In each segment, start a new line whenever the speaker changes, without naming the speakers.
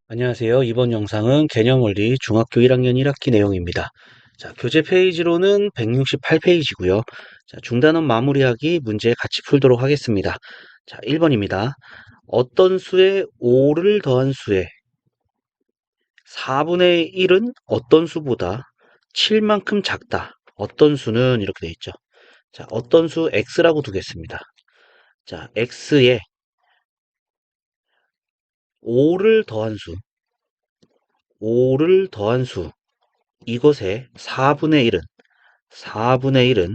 안녕하세요. 이번 영상은 개념원리 중학교 1학년 1학기 내용입니다. 자, 교재 페이지로는 168페이지고요. 자, 중단원 마무리하기 문제 같이 풀도록 하겠습니다. 자, 1번입니다. 어떤 수에 5를 더한 수에 4분의 1은 어떤 수보다 7만큼 작다. 어떤 수는 이렇게 되어 있죠. 자, 어떤 수 x라고 두겠습니다. 자, x에 5를 더한 수, 5를 더한 수, 이것의 4분의 1은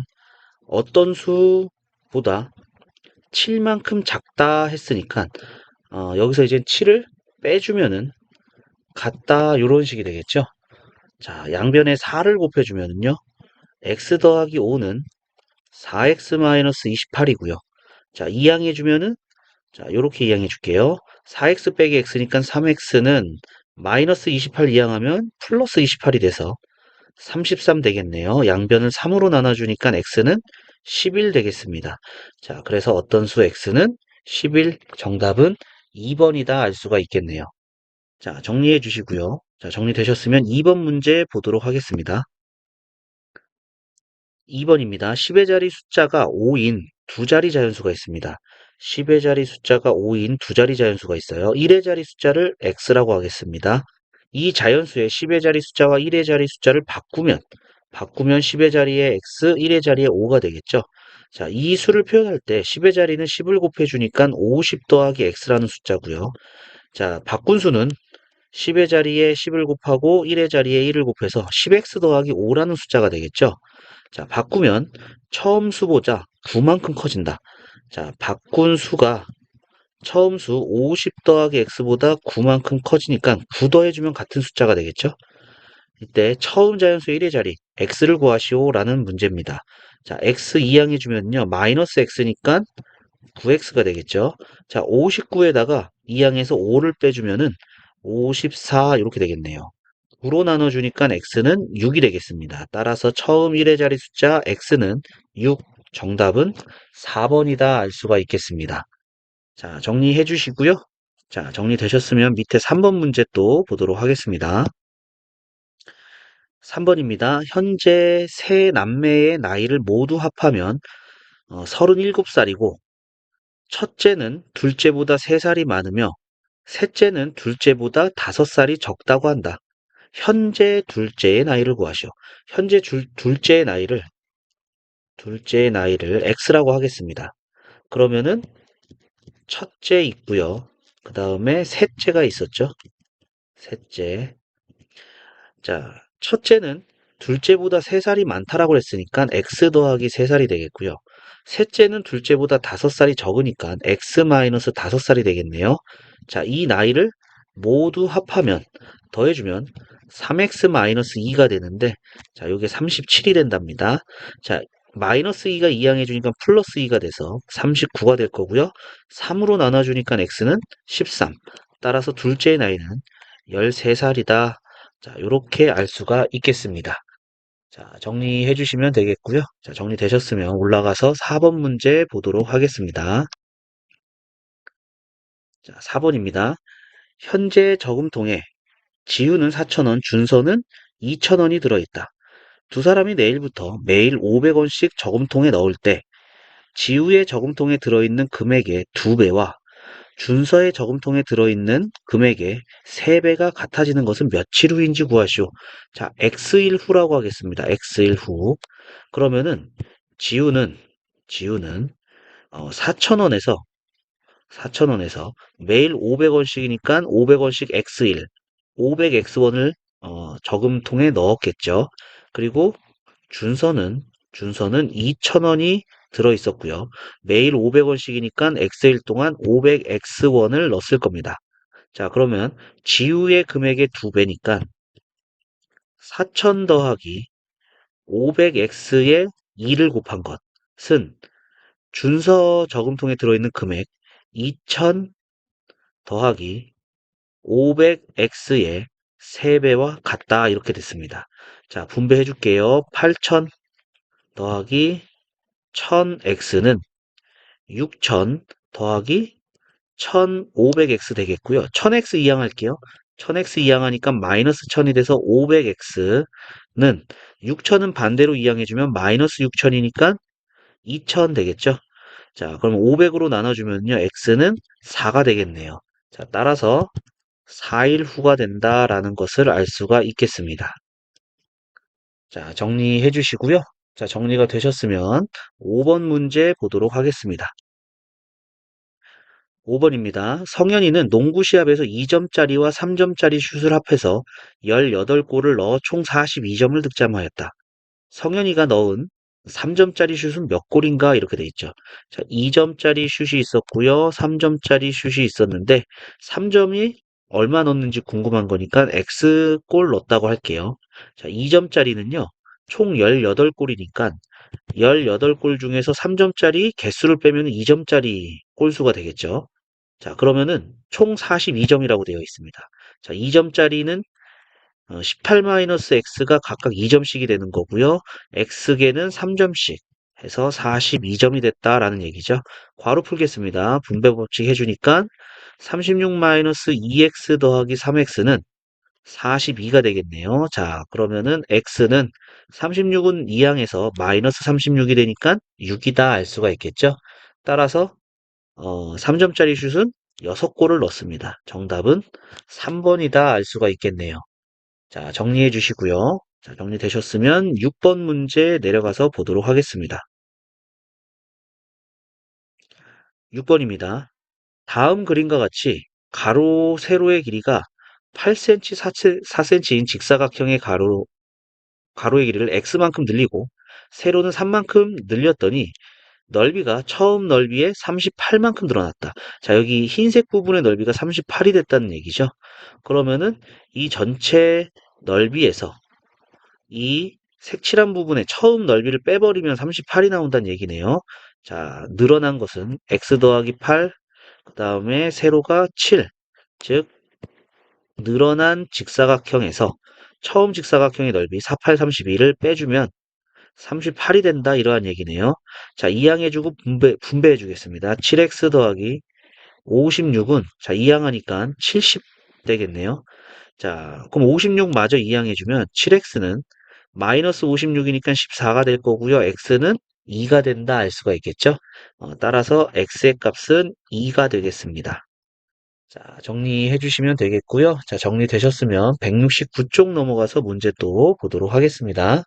어떤 수보다 7만큼 작다 했으니까 여기서 이제 7을 빼주면은 같다 이런 식이 되겠죠. 자, 양변에 4를 곱해주면은요. x 더하기 5는 4x-28이고요. 자, 이항해주면은 자, 요렇게 이항해 줄게요. 4x 빼기 x니까 3x는 마이너스 28 이항하면 플러스 28이 돼서 33 되겠네요. 양변을 3으로 나눠주니까 x는 11 되겠습니다. 자, 그래서 어떤 수 x는 11, 정답은 2번이다 알 수가 있겠네요. 자, 정리해 주시고요. 자, 정리되셨으면 2번 문제 보도록 하겠습니다. 2번입니다. 10의 자리 숫자가 5인 두 자리 자연수가 있습니다. 10의 자리 숫자가 5인 두 자리 자연수가 있어요. 1의 자리 숫자를 x라고 하겠습니다. 이 자연수의 10의 자리 숫자와 1의 자리 숫자를 바꾸면 10의 자리에 x, 1의 자리에 5가 되겠죠. 자, 이 수를 표현할 때 10의 자리는 10을 곱해주니까 50 더하기 x라는 숫자고요. 자, 바꾼 수는 10의 자리에 10을 곱하고 1의 자리에 1을 곱해서 10x 더하기 5라는 숫자가 되겠죠. 자, 바꾸면 처음 수보다 9만큼 커진다. 자, 바꾼 수가 처음 수 50 더하기 x보다 9만큼 커지니까 9 더해주면 같은 숫자가 되겠죠. 이때 처음 자연수 1의 자리 x를 구하시오 라는 문제입니다. 자, x 이항해주면요 마이너스 x니까 9x가 되겠죠. 자, 59에다가 이항해서 5를 빼주면은 54 이렇게 되겠네요. 9로 나눠주니까 x는 6이 되겠습니다. 따라서 처음 1의 자리 숫자 x는 6, 정답은 4번이다 알 수가 있겠습니다. 자, 정리해 주시고요. 자, 정리되셨으면 밑에 3번 문제 또 보도록 하겠습니다. 3번입니다. 현재 세 남매의 나이를 모두 합하면 37살이고 첫째는 둘째보다 3살이 많으며 셋째는 둘째보다 5살이 적다고 한다. 현재 둘째의 나이를 구하시오. 현재 둘째의 나이를 x라고 하겠습니다. 그러면은 첫째 있고요. 그 다음에 셋째가 있었죠. 셋째. 자, 첫째는 둘째보다 3살이 많다라고 했으니까 x 더하기 3살이 되겠고요. 셋째는 둘째보다 5살이 적으니까 x 마이너스 5살이 되겠네요. 자, 이 나이를 모두 합하면 더해주면 3x 마이너스 2가 되는데 자, 요게 37이 된답니다. 자, 마이너스 2가 이항해주니까 플러스 2가 돼서 39가 될 거고요. 3으로 나눠주니까 x는 13. 따라서 둘째의 나이는 13살이다. 자, 요렇게 알 수가 있겠습니다. 자, 정리해 주시면 되겠고요. 자, 정리되셨으면 올라가서 4번 문제 보도록 하겠습니다. 자, 4번입니다. 현재 저금통에 지우는 4,000원, 준서는 2,000원이 들어있다. 두 사람이 내일부터 매일 500원씩 저금통에 넣을 때 지우의 저금통에 들어있는 금액의 2배와 준서의 저금통에 들어있는 금액의 3배가 같아지는 것은 며칠 후인지 구하시오. 자, X일 후라고 하겠습니다. X일 후. 그러면은 지우는 4,000원에서 매일 500원씩이니까 500원씩 X일 500X원을 저금통에 넣었겠죠. 그리고 준서는 2,000원이 들어 있었고요. 매일 500원씩이니까 X일 동안 500X원을 넣었을 겁니다. 자, 그러면 지우의 금액의 2배니까 4,000 더하기 500X에 2를 곱한 것은 준서 저금통에 들어있는 금액 2,000 더하기 500X의 3배와 같다 이렇게 됐습니다. 자, 분배해 줄게요. 8,000 더하기 1000X는 6,000 더하기 1500x 되겠고요. 1000x 이항할게요. 1000x 이항하니까 마이너스 1000이 돼서 500x는 6000은 반대로 이항해주면 마이너스 6000이니까 2000 되겠죠. 자, 그럼 500으로 나눠주면요. x는 4가 되겠네요. 자, 따라서 4일 후가 된다라는 것을 알 수가 있겠습니다. 자, 정리해 주시고요. 자, 정리가 되셨으면 5번 문제 보도록 하겠습니다. 5번입니다. 성현이는 농구 시합에서 2점짜리와 3점짜리 슛을 합해서 18골을 넣어 총 42점을 득점하였다. 성현이가 넣은 3점짜리 슛은 몇 골인가 이렇게 돼 있죠. 자, 2점짜리 슛이 있었고요. 3점짜리 슛이 있었는데 3점이 얼마 넣었는지 궁금한 거니까 X골 넣었다고 할게요. 자, 2점짜리는요. 총 18골이니까 18골 중에서 3점짜리 개수를 빼면 2점짜리 골수가 되겠죠. 자, 그러면은 총 42점이라고 되어 있습니다. 자, 2점짜리는 18-x가 각각 2점씩이 되는 거고요. x개는 3점씩 해서 42점이 됐다라는 얘기죠. 괄호 풀겠습니다. 분배 법칙 해주니까 36-2x 더하기 3x는 42가 되겠네요. 자, 그러면은 x는 36은 2항에서 마이너스 36이 되니까 6이다 알 수가 있겠죠. 따라서 3점짜리 슛은 6골을 넣습니다. 정답은 3번이다 알 수가 있겠네요. 자, 정리해 주시고요. 자, 정리되셨으면 6번 문제 내려가서 보도록 하겠습니다. 6번입니다. 다음 그림과 같이 가로, 세로의 길이가 8cm, 4cm인 직사각형의 가로의 길이를 x만큼 늘리고 세로는 3만큼 늘렸더니 넓이가 처음 넓이의 38만큼 늘어났다. 자, 여기 흰색 부분의 넓이가 38이 됐다는 얘기죠. 그러면은 이 전체 넓이에서 이 색칠한 부분의 처음 넓이를 빼버리면 38이 나온다는 얘기네요. 자, 늘어난 것은 x 더하기 8, 그 다음에 세로가 7, 즉 늘어난 직사각형에서 처음 직사각형의 넓이 48, 32를 빼주면 38이 된다 이러한 얘기네요. 자, 이항해주고 분배해 주겠습니다. 7x 더하기 56은 자 이항하니까 70 되겠네요. 자, 그럼 56 마저 이항해주면 7x는 마이너스 56이니까 14가 될 거고요. x는 2가 된다 알 수가 있겠죠. 따라서 x의 값은 2가 되겠습니다. 자, 정리해 주시면 되겠고요. 자, 정리되셨으면 169쪽 넘어가서 문제 또 보도록 하겠습니다.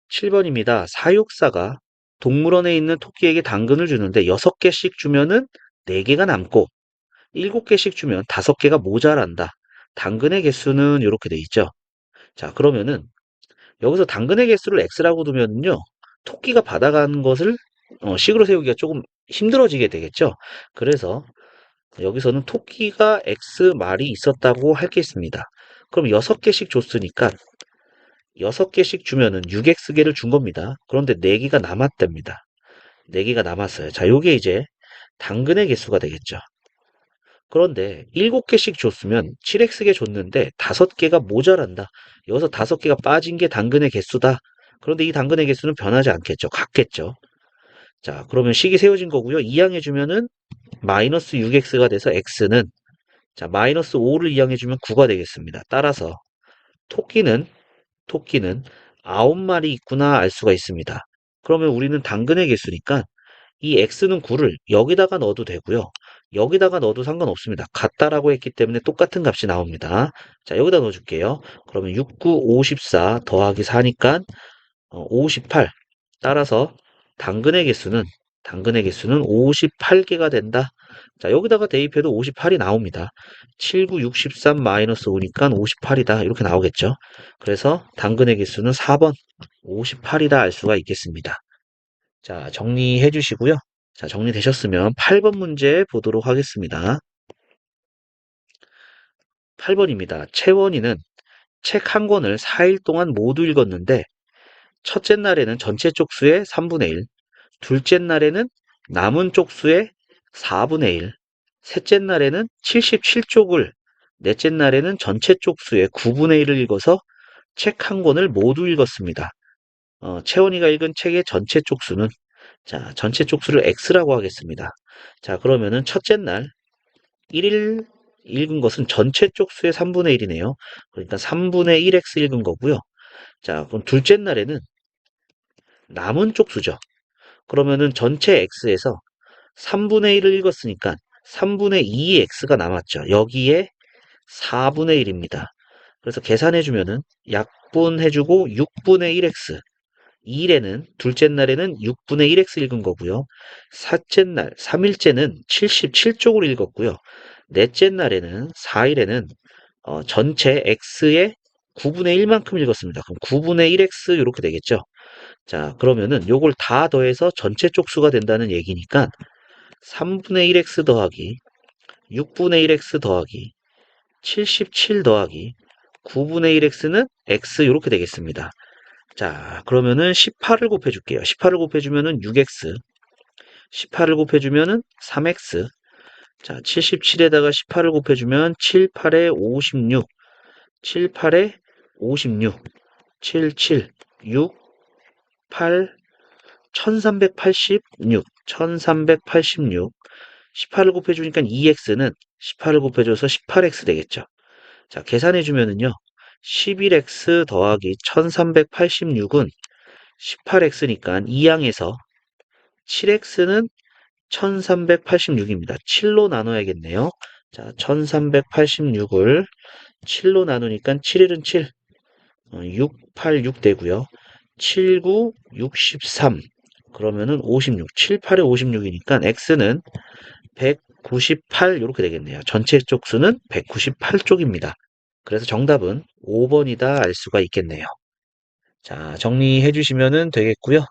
7번입니다. 사육사가 동물원에 있는 토끼에게 당근을 주는데 6개씩 주면은 4개가 남고 7개씩 주면 5개가 모자란다. 당근의 개수는 이렇게 돼 있죠. 자, 그러면은 여기서 당근의 개수를 x라고 두면요. 토끼가 받아간 것을 식으로 세우기가 조금 힘들어지게 되겠죠. 그래서 여기서는 토끼가 x 말이 있었다고 하겠습니다. 그럼 6개씩 줬으니까 6개씩 주면은 6x개를 준 겁니다. 그런데 4개가 남았답니다. 4개가 남았어요. 자, 요게 이제 당근의 개수가 되겠죠. 그런데 7개씩 줬으면 7x개 줬는데 5개가 모자란다. 여기서 5개가 빠진 게 당근의 개수다. 그런데 이 당근의 개수는 변하지 않겠죠. 같겠죠. 자, 그러면 식이 세워진 거고요. 이항해주면은 마이너스 6x가 돼서 x는 자 마이너스 5를 이항해주면 9가 되겠습니다. 따라서 토끼는 9마리 있구나 알 수가 있습니다. 그러면 우리는 당근의 개수니까 이 x는 9를 여기다가 넣어도 되고요. 여기다가 넣어도 상관없습니다. 같다라고 했기 때문에 똑같은 값이 나옵니다. 자, 여기다 넣어줄게요. 그러면 6, 9, 54 더하기 4니까 58. 따라서 당근의 개수는 58개가 된다. 자, 여기다가 대입해도 58이 나옵니다. 7, 9, 63 마이너스 5니까 58이다. 이렇게 나오겠죠. 그래서 당근의 개수는 4번 58이다 알 수가 있겠습니다. 자, 정리해 주시고요. 자, 정리되셨으면 8번 문제 보도록 하겠습니다. 8번입니다. 채원이는 책 한 권을 4일 동안 모두 읽었는데 첫째 날에는 전체 쪽수의 3분의 1, 둘째 날에는 남은 쪽수의 4분의 1, 셋째 날에는 77쪽을, 넷째 날에는 전체 쪽수의 9분의 1을 읽어서 책 한 권을 모두 읽었습니다. 채원이가 읽은 책의 전체 쪽수는 자, 전체 쪽수를 x라고 하겠습니다. 자, 그러면은 첫째 날 1일 읽은 것은 전체 쪽수의 3분의 1이네요. 그러니까 3분의 1x 읽은 거고요. 자, 그럼 둘째 날에는 남은 쪽수죠. 그러면은 전체 x에서 3분의 1을 읽었으니까 3분의 2 x가 남았죠. 여기에 4분의 1입니다. 그래서 계산해주면은 약분해주고 6분의 1x. 2일에는 둘째 날에는 6분의 1x 읽은 거고요. 셋째 날 3일째는 77쪽을 읽었고요. 넷째 날에는 4일에는 전체 x의 9분의 1만큼 읽었습니다. 그럼 9분의 1x 이렇게 되겠죠. 자, 그러면은 요걸 다 더해서 전체 쪽수가 된다는 얘기니까 3분의 1x 더하기 6분의 1x 더하기 77 더하기 9분의 1x는 x 이렇게 되겠습니다. 자, 그러면은 18을 곱해줄게요. 18을 곱해주면은 6x, 18을 곱해주면은 3x. 자, 77에다가 18을 곱해주면 7, 8에 56, 7, 8에 56, 7, 7, 6, 8, 1386, 1386. 18을 곱해주니까 2x는 18을 곱해줘서 18x 되겠죠. 자, 계산해주면은요. 11x 더하기 1386은 18x니까 2항에서 7x는 1386입니다. 7로 나눠야겠네요. 자, 1386을 7로 나누니까 7일은 7, 6, 8, 6 되고요. 7, 9, 63. 그러면은 56, 7, 8에 56이니까 x는 198 이렇게 되겠네요. 전체 쪽수는 198쪽입니다. 그래서 정답은 5번이다 알 수가 있겠네요. 자, 정리해 주시면 되겠고요.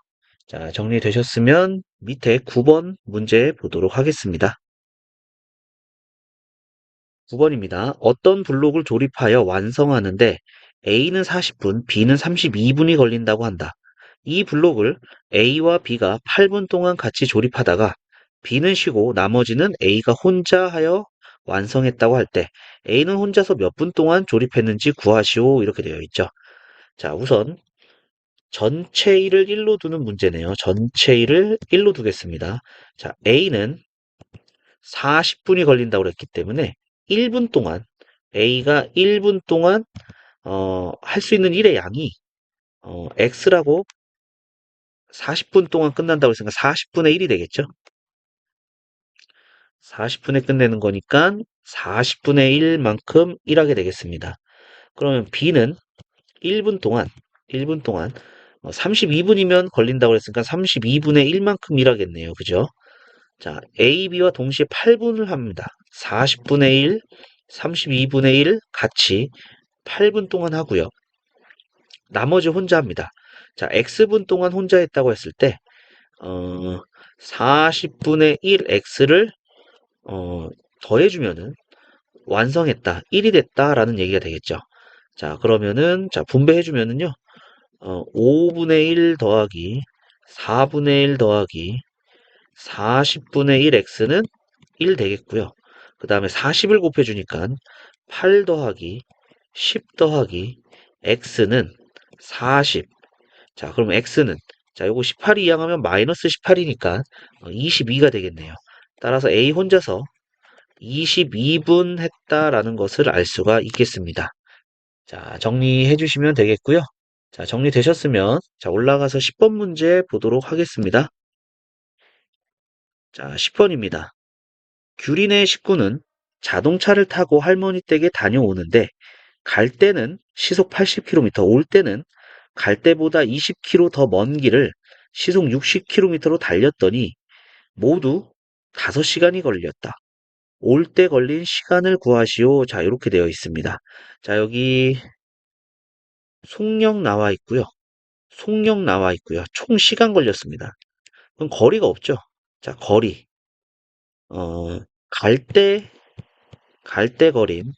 자, 정리되셨으면 밑에 9번 문제 보도록 하겠습니다. 9번입니다. 어떤 블록을 조립하여 완성하는데 A는 40분, B는 32분이 걸린다고 한다. 이 블록을 A와 B가 8분 동안 같이 조립하다가 B는 쉬고 나머지는 A가 혼자 하여 완성했다고 할 때 A는 혼자서 몇 분 동안 조립했는지 구하시오 이렇게 되어 있죠. 자, 우선 전체 1을 1로 두는 문제네요. 전체 1을 1로 두겠습니다. 자, A는 40분이 걸린다고 그랬기 때문에 1분 동안 A가 1분 동안 할 수 있는 일의 양이 X라고 40분 동안 끝난다고 했으니까 40분의 1이 되겠죠. 40분에 끝내는 거니까 40분의 1만큼 일하게 되겠습니다. 그러면 B는 1분 동안 32분이면 걸린다고 했으니까 32분의 1만큼 일하겠네요. 그죠? 자, A, B와 동시에 8분을 합니다. 40분의 1, 32분의 1 같이 8분 동안 하고요. 나머지 혼자 합니다. 자, X분 동안 혼자 했다고 했을 때 40분의 1X를 더해주면은 완성했다, 1이 됐다라는 얘기가 되겠죠. 자, 그러면은 자 분배해주면은요. 5분의 1 더하기 4분의 1 더하기 40분의 1x는 1 되겠고요. 그 다음에 40을 곱해주니까 8 더하기 10 더하기 x는 40. 자, 그럼 x는 자, 요거 18이 이항하면 마이너스 18이니까 22가 되겠네요. 따라서 A 혼자서 22분 했다라는 것을 알 수가 있겠습니다. 자, 정리해 주시면 되겠고요. 자, 정리되셨으면 자, 올라가서 10번 문제 보도록 하겠습니다. 자, 10번입니다. 규린의 식구는 자동차를 타고 할머니 댁에 다녀오는데 갈 때는 시속 80km, 올 때는 갈 때보다 20km 더 먼 길을 시속 60km로 달렸더니 모두 5시간이 걸렸다. 올 때 걸린 시간을 구하시오. 자, 이렇게 되어 있습니다. 자, 여기 속력 나와 있고요. 속력 나와 있고요. 총 시간 걸렸습니다. 그럼 거리가 없죠. 자, 거리. 어, 갈 때, 갈 때 걸린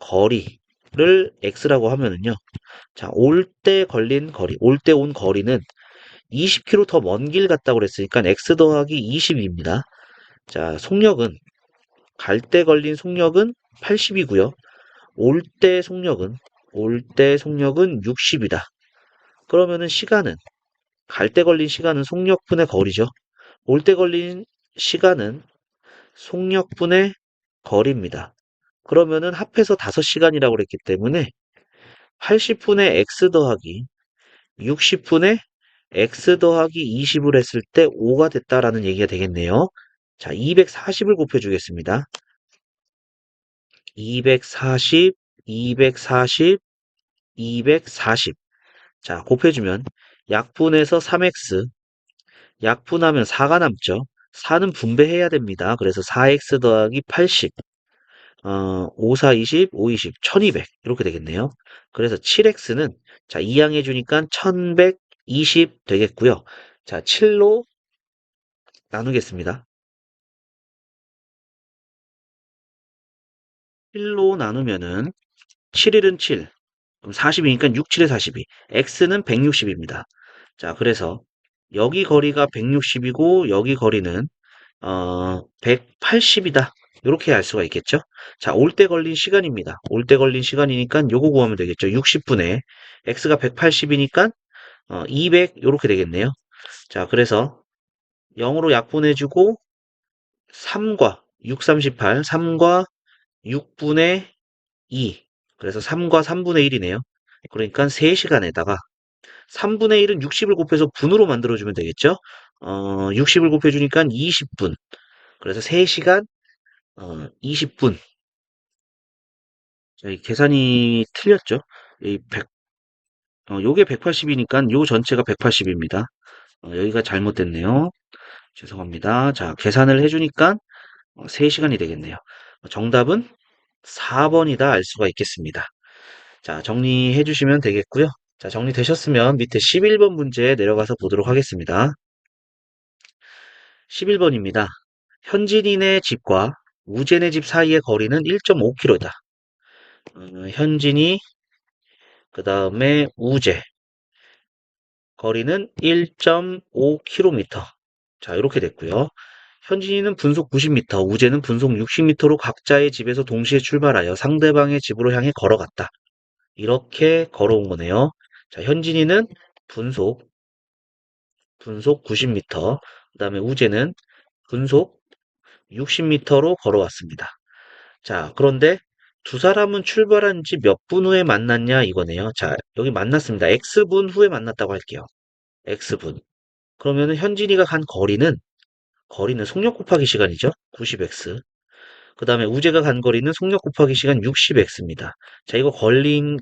거리를 x라고 하면은요. 자, 올 때 걸린 거리, 올 때 온 거리는 20km 더 먼 길 갔다고 그랬으니까 x 더하기 20입니다. 자, 속력은, 갈 때 걸린 속력은 80이고요. 올 때 속력은 60이다. 그러면은 시간은, 갈 때 걸린 시간은 속력분의 거리죠. 올 때 걸린 시간은 속력분의 거리입니다. 그러면은 합해서 5시간이라고 그랬기 때문에 80분의 x 더하기 60분의 x 더하기 20을 했을 때 5가 됐다라는 얘기가 되겠네요. 자, 240을 곱해주겠습니다. 240, 240, 240. 자, 곱해주면 약분해서 3x, 약분하면 4가 남죠. 4는 분배해야 됩니다. 그래서 4x 더하기 80, 5, 4, 20, 5, 20, 1200 이렇게 되겠네요. 그래서 7x는 자, 2항 해주니까 1120 되겠고요. 자, 7로 나누겠습니다. 7로 나누면은 7일은 7, 그럼 40이니까 6, 7에 42. x는 160입니다. 자, 그래서 여기 거리가 160이고 여기 거리는 180이다. 이렇게 알 수가 있겠죠? 자, 올 때 걸린 시간입니다. 올 때 걸린 시간이니까 요거 구하면 되겠죠. 60분에 x가 180이니까 200 이렇게 되겠네요. 자, 그래서 0으로 약분해주고 3과 6, 38, 3과 6분의 2. 그래서 3과 3분의 1이네요. 그러니까 3시간에다가 3분의 1은 60을 곱해서 분으로 만들어주면 되겠죠? 60을 곱해주니까 20분. 그래서 3시간 20분. 이 계산이 틀렸죠? 이 100, 요게 180이니까 요 전체가 180입니다. 여기가 잘못됐네요. 죄송합니다. 자, 계산을 해주니까 3시간이 되겠네요. 정답은 4번이다 알 수가 있겠습니다. 자, 정리해 주시면 되겠고요. 자, 정리되셨으면 밑에 11번 문제 내려가서 보도록 하겠습니다. 11번입니다. 현진이네 집과 우재네 집 사이의 거리는 1.5km다. 현진이, 그 다음에 우재, 거리는 1.5km. 자, 이렇게 됐고요. 현진이는 분속 90m, 우재는 분속 60m로 각자의 집에서 동시에 출발하여 상대방의 집으로 향해 걸어갔다. 이렇게 걸어온 거네요. 자, 현진이는 분속 90m, 그 다음에 우재는 분속 60m로 걸어왔습니다. 자, 그런데 두 사람은 출발한 지 몇 분 후에 만났냐 이거네요. 자, 여기 만났습니다. X분 후에 만났다고 할게요. X분. 그러면은 현진이가 간 거리는 속력 곱하기 시간이죠. 90x. 그 다음에 우재가 간 거리는 속력 곱하기 시간 60x입니다. 자, 이거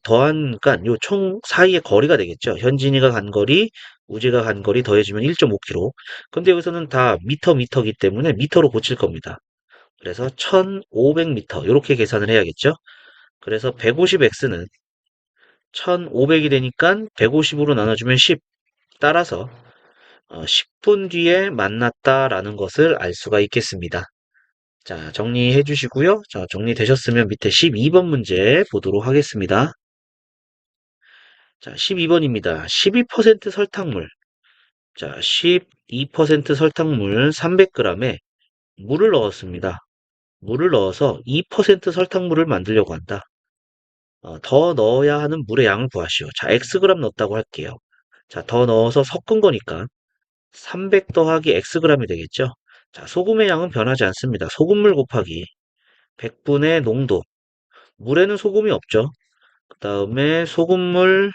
더한, 그러니까 요 총 사이의 거리가 되겠죠. 현진이가 간 거리, 우재가 간 거리 더해주면 1.5km. 근데 여기서는 다 미터이기 때문에 미터로 고칠 겁니다. 그래서 1500m 이렇게 계산을 해야겠죠. 그래서 150x는 1500이 되니까 150으로 나눠주면 10. 따라서 10분 뒤에 만났다라는 것을 알 수가 있겠습니다. 자, 정리해 주시고요. 자, 정리되셨으면 밑에 12번 문제 보도록 하겠습니다. 자, 12번입니다. 12% 설탕물. 자, 12% 설탕물 300g에 물을 넣었습니다. 물을 넣어서 2% 설탕물을 만들려고 한다. 더 넣어야 하는 물의 양을 구하시오. 자, Xg 넣었다고 할게요. 자, 더 넣어서 섞은 거니까 300 더하기 Xg이 되겠죠? 자, 소금의 양은 변하지 않습니다. 소금물 곱하기 100분의 농도. 물에는 소금이 없죠. 그 다음에 소금물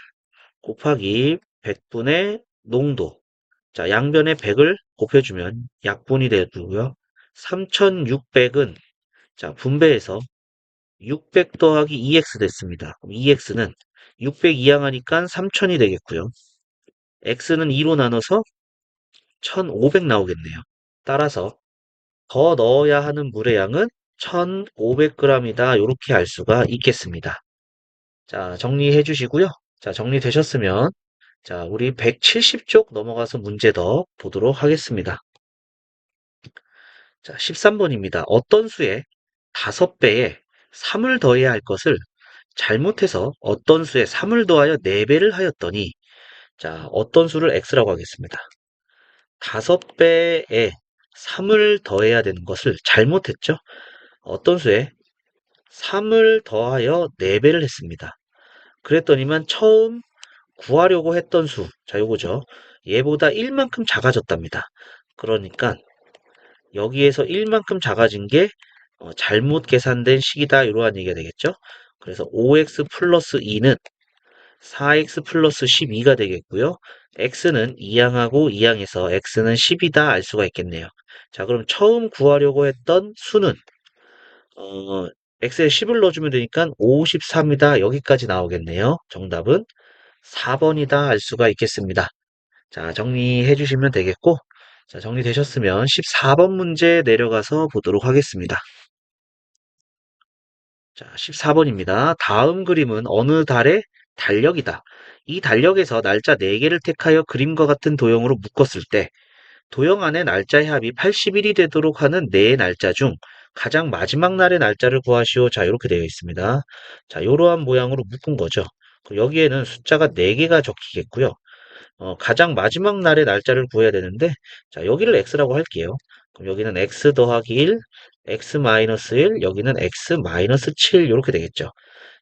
곱하기 100분의 농도. 자, 양변에 100을 곱해주면 약분이 되고요. 3600은 자, 분배해서 600 더하기 2x 됐습니다. 그럼 2x는 600 이항하니까 3000이 되겠고요. x는 2로 나눠서 1500 나오겠네요. 따라서 더 넣어야 하는 물의 양은 1500g이다. 이렇게 알 수가 있겠습니다. 자, 정리해 주시고요. 자, 정리되셨으면 자, 우리 170쪽 넘어가서 문제 더 보도록 하겠습니다. 자, 13번입니다. 어떤 수에 5배에 3을 더해야 할 것을 잘못해서 어떤 수에 3을 더하여 4배를 하였더니 자, 어떤 수를 x라고 하겠습니다. 5배에 3을 더해야 되는 것을 잘못했죠. 어떤 수에 3을 더하여 4배를 했습니다. 그랬더니만 처음 구하려고 했던 수, 자, 요거죠. 얘보다 1만큼 작아졌답니다. 그러니까 여기에서 1만큼 작아진 게 잘못 계산된 식이다. 이러한 얘기가 되겠죠. 그래서 5x 플러스 2는 4x 플러스 12가 되겠고요. x는 2항하고 2항에서 x는 10이다 알 수가 있겠네요. 자, 그럼 처음 구하려고 했던 수는 x에 10을 넣어주면 되니까 53이다. 여기까지 나오겠네요. 정답은 4번이다 알 수가 있겠습니다. 자, 정리해 주시면 되겠고, 자, 정리되셨으면 14번 문제 내려가서 보도록 하겠습니다. 자, 14번입니다. 다음 그림은 어느 달의 달력이다. 이 달력에서 날짜 4개를 택하여 그림과 같은 도형으로 묶었을 때 도형 안에 날짜의 합이 80일이 되도록 하는 네 날짜 중 가장 마지막 날의 날짜를 구하시오. 자, 이렇게 되어 있습니다. 자, 이러한 모양으로 묶은 거죠. 여기에는 숫자가 4개가 적히겠고요. 가장 마지막 날의 날짜를 구해야 되는데, 자, 여기를 x라고 할게요. 그럼 여기는 x 더하기 1, x 마이너스 1, 여기는 x 마이너스 7, 이렇게 되겠죠.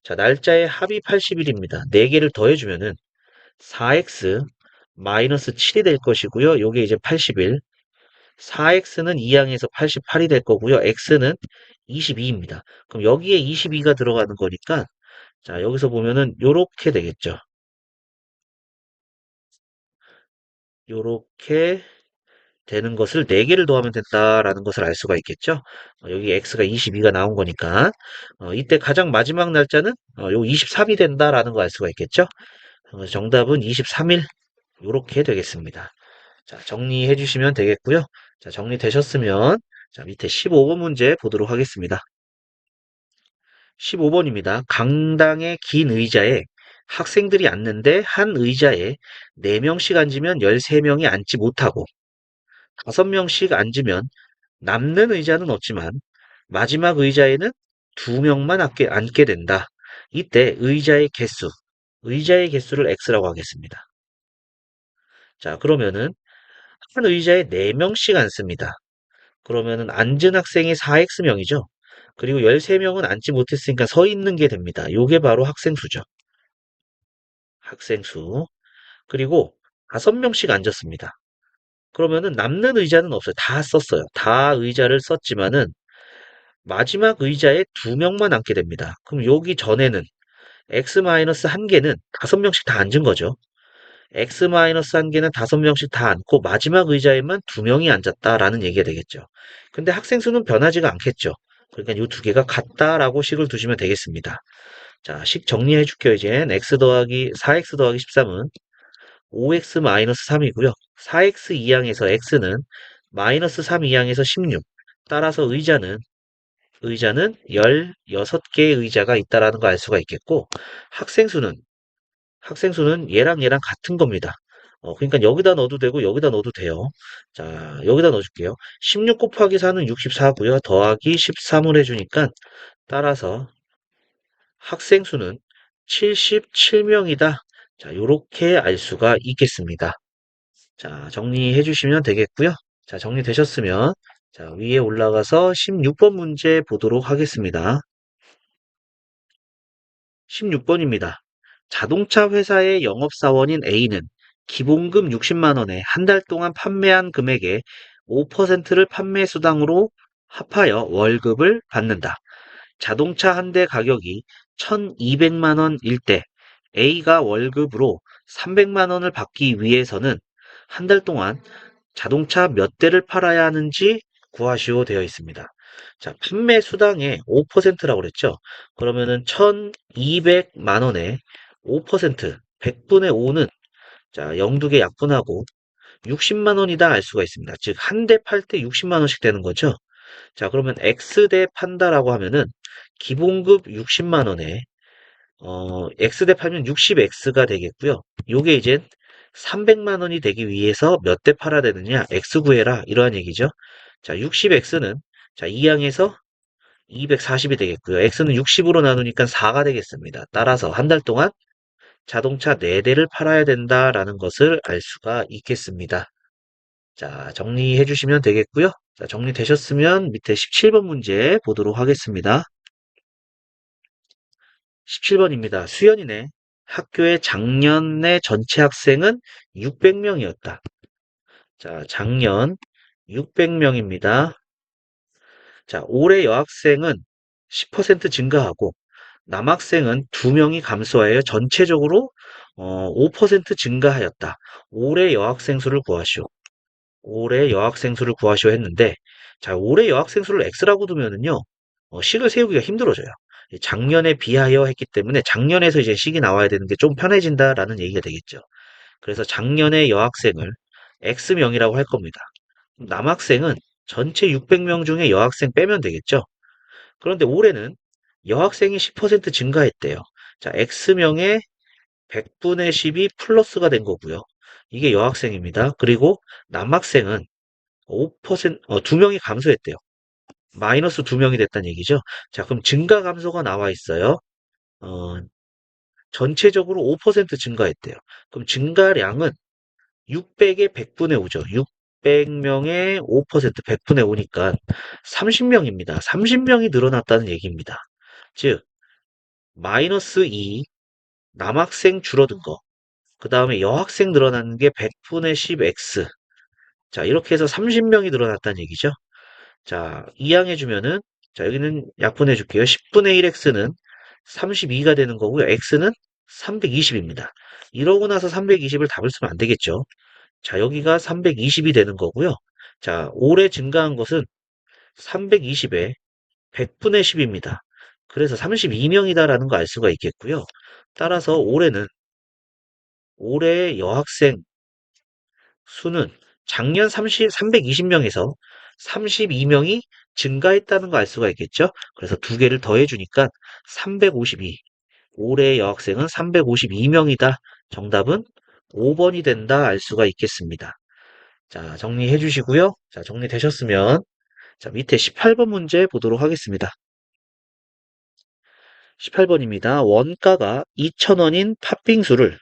자, 날짜의 합이 80일입니다. 4개를 더해주면은 4x 마이너스 7이 될 것이고요. 요게 이제 80일. 4x는 2항에서 88이 될 거고요. x는 22입니다. 그럼 여기에 22가 들어가는 거니까, 자, 여기서 보면은 요렇게 되겠죠. 요렇게 되는 것을 4개를 더하면 된다라는 것을 알 수가 있겠죠. 여기 x가 22가 나온 거니까 이때 가장 마지막 날짜는 요 23이 된다라는 거 알 수가 있겠죠. 정답은 23일 요렇게 되겠습니다. 자, 정리해 주시면 되겠고요. 자, 정리되셨으면 자, 밑에 15번 문제 보도록 하겠습니다. 15번입니다. 강당의 긴 의자에 학생들이 앉는데 한 의자에 4명씩 앉으면 13명이 앉지 못하고 5명씩 앉으면 남는 의자는 없지만 마지막 의자에는 2명만 앉게 된다. 이때 의자의 개수를 x라고 하겠습니다. 자, 그러면은 한 의자에 4명씩 앉습니다. 그러면은 앉은 학생이 4x명이죠. 그리고 13명은 앉지 못했으니까 서 있는 게 됩니다. 요게 바로 학생 수죠. 학생수. 그리고 5명씩 앉았습니다. 그러면은 남는 의자는 없어요. 다 썼어요. 다 의자를 썼지만은 마지막 의자에 2명만 앉게 됩니다. 그럼 여기 전에는 x-1개는 5명씩 다 앉은 거죠. x-1개는 5명씩 다 앉고 마지막 의자에만 2명이 앉았다라는 얘기가 되겠죠. 근데 학생 수는 변하지가 않겠죠. 그러니까 이 두 개가 같다라고 식을 두시면 되겠습니다. 자, 식 정리해 줄게요. 이젠 4x 더하기 13은 5x-3이고요. 4x 이항에서 x는 마이너스 3 이항에서 16. 따라서 의자는 16개의 의자가 있다라는 걸 알 수가 있겠고, 학생 수는, 학생 수는 얘랑 같은 겁니다. 그러니까 여기다 넣어도 되고, 여기다 넣어도 돼요. 자, 여기다 넣어줄게요. 16 곱하기 4는 64고요. 더하기 13을 해주니까, 따라서 학생 수는 77명이다. 자, 요렇게 알 수가 있겠습니다. 자, 정리해 주시면 되겠고요. 자, 정리되셨으면, 자, 위에 올라가서 16번 문제 보도록 하겠습니다. 16번입니다. 자동차 회사의 영업사원인 A는 기본금 60만 원에 한 달 동안 판매한 금액의 5%를 판매 수당으로 합하여 월급을 받는다. 자동차 한 대 가격이 1,200만 원일 때 A가 월급으로 300만 원을 받기 위해서는 한 달 동안 자동차 몇 대를 팔아야 하는지 구하시오 되어 있습니다. 자, 판매 수당의 5%라고 그랬죠? 그러면은 1,200만 원에 5%, 100분의 5는 자, 영두개 약분하고 60만 원이다 알 수가 있습니다. 즉, 한 대 팔 때 60만 원씩 되는 거죠? 자, 그러면 X대 판다라고 하면은 기본급 60만 원에 X대 팔면 60X가 되겠고요. 요게 이제 300만 원이 되기 위해서 몇 대 팔아야 되느냐? X 구해라. 이러한 얘기죠. 자, 60X는 자, 2항에서 240이 되겠고요. X는 60으로 나누니까 4가 되겠습니다. 따라서 한 달 동안 자동차 4대를 팔아야 된다라는 것을 알 수가 있겠습니다. 자, 정리해 주시면 되겠고요. 자, 정리되셨으면 밑에 17번 문제 보도록 하겠습니다. 17번입니다. 수연이네. 학교의 작년의 전체 학생은 600명이었다. 자, 작년 600명입니다. 자, 올해 여학생은 10% 증가하고 남학생은 2명이 감소하여 전체적으로 5% 증가하였다. 올해 여학생 수를 구하시오. 올해 여학생 수를 구하시오 했는데, 자, 올해 여학생 수를 x라고 두면은요, 식을 세우기가 힘들어져요. 작년에 비하여 했기 때문에 작년에서 이제 식이 나와야 되는 게 좀 편해진다라는 얘기가 되겠죠. 그래서 작년의 여학생을 x명이라고 할 겁니다. 남학생은 전체 600명 중에 여학생 빼면 되겠죠. 그런데 올해는 여학생이 10% 증가했대요. 자, x명의 100분의 10이 플러스가 된 거고요. 이게 여학생입니다. 그리고 남학생은 2명이 감소했대요. 마이너스 2명이 됐다는 얘기죠. 자, 그럼 증가 감소가 나와 있어요. 어, 전체적으로 5% 증가했대요. 그럼 증가량은 600의 100분의 5죠. 600명의 5%, 100분의 5니까 30명입니다. 30명이 늘어났다는 얘기입니다. 즉, 마이너스 2, 남학생 줄어든 거, 그 다음에 여학생 늘어나는 게 100분의 10x. 자, 이렇게 해서 30명이 늘어났다는 얘기죠. 자, 이항해주면은, 자, 여기는 약분해줄게요. 10분의 1x는 32가 되는 거고요. x는 320입니다. 이러고 나서 320을 답을 쓰면 안 되겠죠. 자, 여기가 320이 되는 거고요. 자, 올해 증가한 것은 320에 100분의 10입니다. 그래서 32명이다라는 거 알 수가 있겠고요. 따라서 올해 여학생 수는 작년 320명에서 32명이 증가했다는 거 알 수가 있겠죠? 그래서 두 개를 더해주니까 352. 올해 여학생은 352명이다. 정답은 5번이 된다 알 수가 있겠습니다. 자, 정리해 주시고요. 자, 정리되셨으면 자, 밑에 18번 문제 보도록 하겠습니다. 18번입니다. 원가가 2,000원인 팥빙수를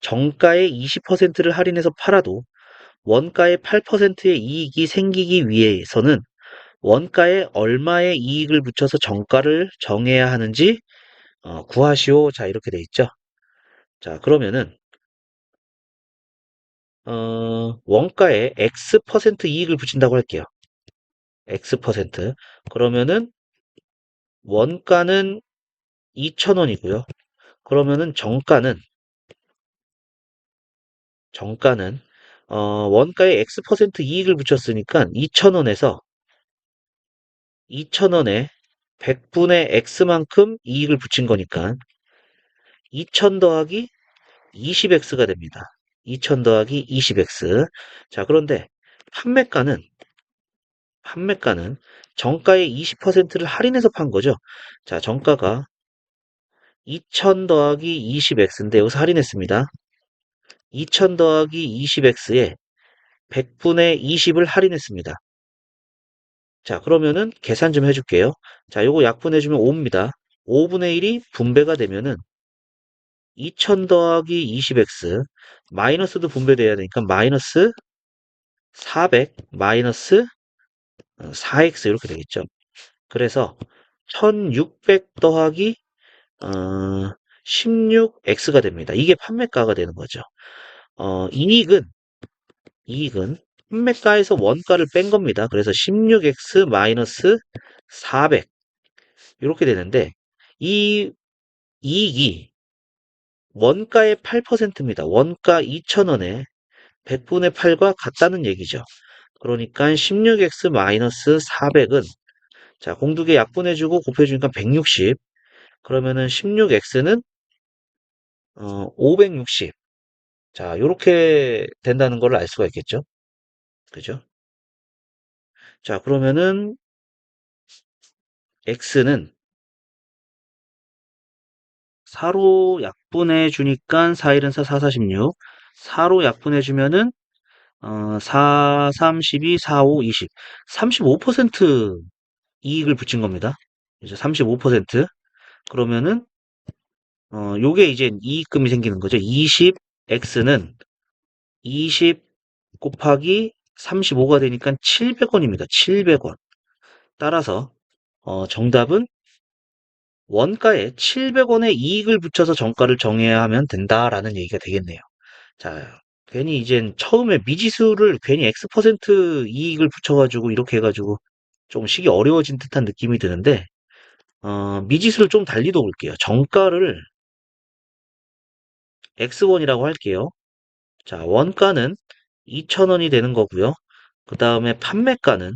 정가의 20%를 할인해서 팔아도 원가의 8%의 이익이 생기기 위해서는 원가에 얼마의 이익을 붙여서 정가를 정해야 하는지 구하시오. 자, 이렇게 돼 있죠. 자, 그러면은 원가에 X% 이익을 붙인다고 할게요. X%. 그러면은 원가는 2,000원이고요. 그러면은 정가는 원가에 X% 이익을 붙였으니까 2,000원에서 2,000원에 100분의 X만큼 이익을 붙인 거니까 2,000 더하기 20X가 됩니다. 2,000 더하기 20X. 자, 그런데 판매가는 정가의 20%를 할인해서 판 거죠. 자, 정가가 2,000 더하기 20X인데 여기서 할인했습니다. 2,000 더하기 20X에 100분의 20을 할인했습니다. 자, 그러면은 계산 좀 해줄게요. 자, 요거 약분해주면 5입니다. 5분의 1이 분배가 되면은 2,000 더하기 20x 마이너스도 분배돼야 되니까 마이너스 400 마이너스 4x 이렇게 되겠죠. 그래서 1600 더하기 16x가 됩니다. 이게 판매가가 되는 거죠. 이익은 판매가에서 원가를 뺀 겁니다. 그래서 16x 마이너스 400 이렇게 되는데 이 이익이 원가의 8%입니다. 원가 2,000원에 100분의 8과 같다는 얘기죠. 그러니까 16x 마이너스 400은 자 공두개 약분해주고 곱해주니까 160. 그러면은 16x는 560. 자 요렇게 된다는 걸 알 수가 있겠죠. 그죠? 자 그러면은 x는 4로 약분해 주니까 4, 1은 4, 4, 46. 4로 약분해 주면은 4, 32, 4, 5, 20. 35% 이익을 붙인 겁니다. 이제 35%. 그러면은 요게 이제 이익금이 생기는 거죠. 20x는 20 곱하기 35가 되니까 700원입니다. 700원. 따라서 정답은 원가에 700원의 이익을 붙여서 정가를 정해야 하면 된다라는 얘기가 되겠네요. 자, 괜히 이젠 처음에 미지수를 괜히 X% 이익을 붙여가지고 이렇게 해가지고 좀 식이 어려워진 듯한 느낌이 드는데, 미지수를 좀 달리 둬볼게요. 정가를 X1이라고 할게요. 자, 원가는 2,000원이 되는 거고요. 그 다음에 판매가는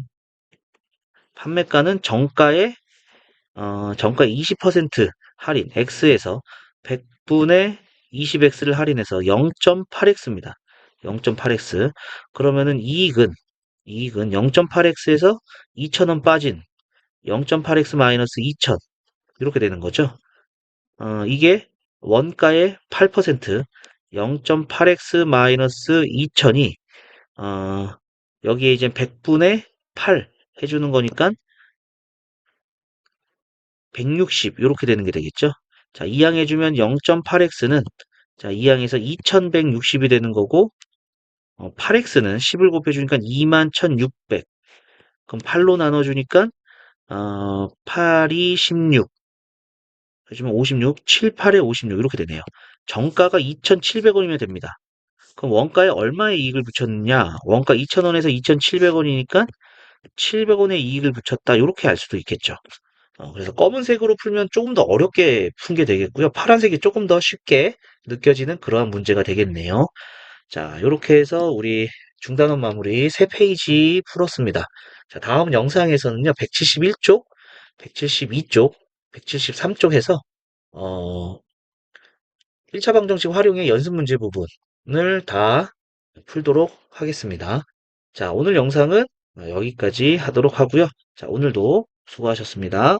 정가 20% 할인, X에서 100분의 20X를 할인해서 0.8X입니다. 0.8X. 그러면은 이익은 0.8X에서 2,000원 빠진 0.8X 마이너스 2,000. 이렇게 되는 거죠. 이게 원가의 8%, 0.8X 마이너스 2,000이, 여기에 이제 100분의 8 해주는 거니까 160 이렇게 되는 게 되겠죠. 자, 이항해주면 0.8x는 자, 이항에서 2160이 되는 거고 8x는 10을 곱해주니까 21,600. 그럼 8로 나눠주니까 8이 16 해주면 56, 7, 8에 56 이렇게 되네요. 정가가 2,700원이면 됩니다. 그럼 원가에 얼마의 이익을 붙였느냐? 원가 2,000원에서 2,700원이니까 700원의 이익을 붙였다. 이렇게 알 수도 있겠죠. 그래서 검은색으로 풀면 조금 더 어렵게 푼 게 되겠고요. 파란색이 조금 더 쉽게 느껴지는 그러한 문제가 되겠네요. 자, 이렇게 해서 우리 중단원 마무리 3페이지 풀었습니다. 자, 다음 영상에서는요, 171쪽, 172쪽, 173쪽 해서, 1차 방정식 활용의 연습 문제 부분을 다 풀도록 하겠습니다. 자, 오늘 영상은 여기까지 하도록 하고요. 자, 오늘도 수고하셨습니다.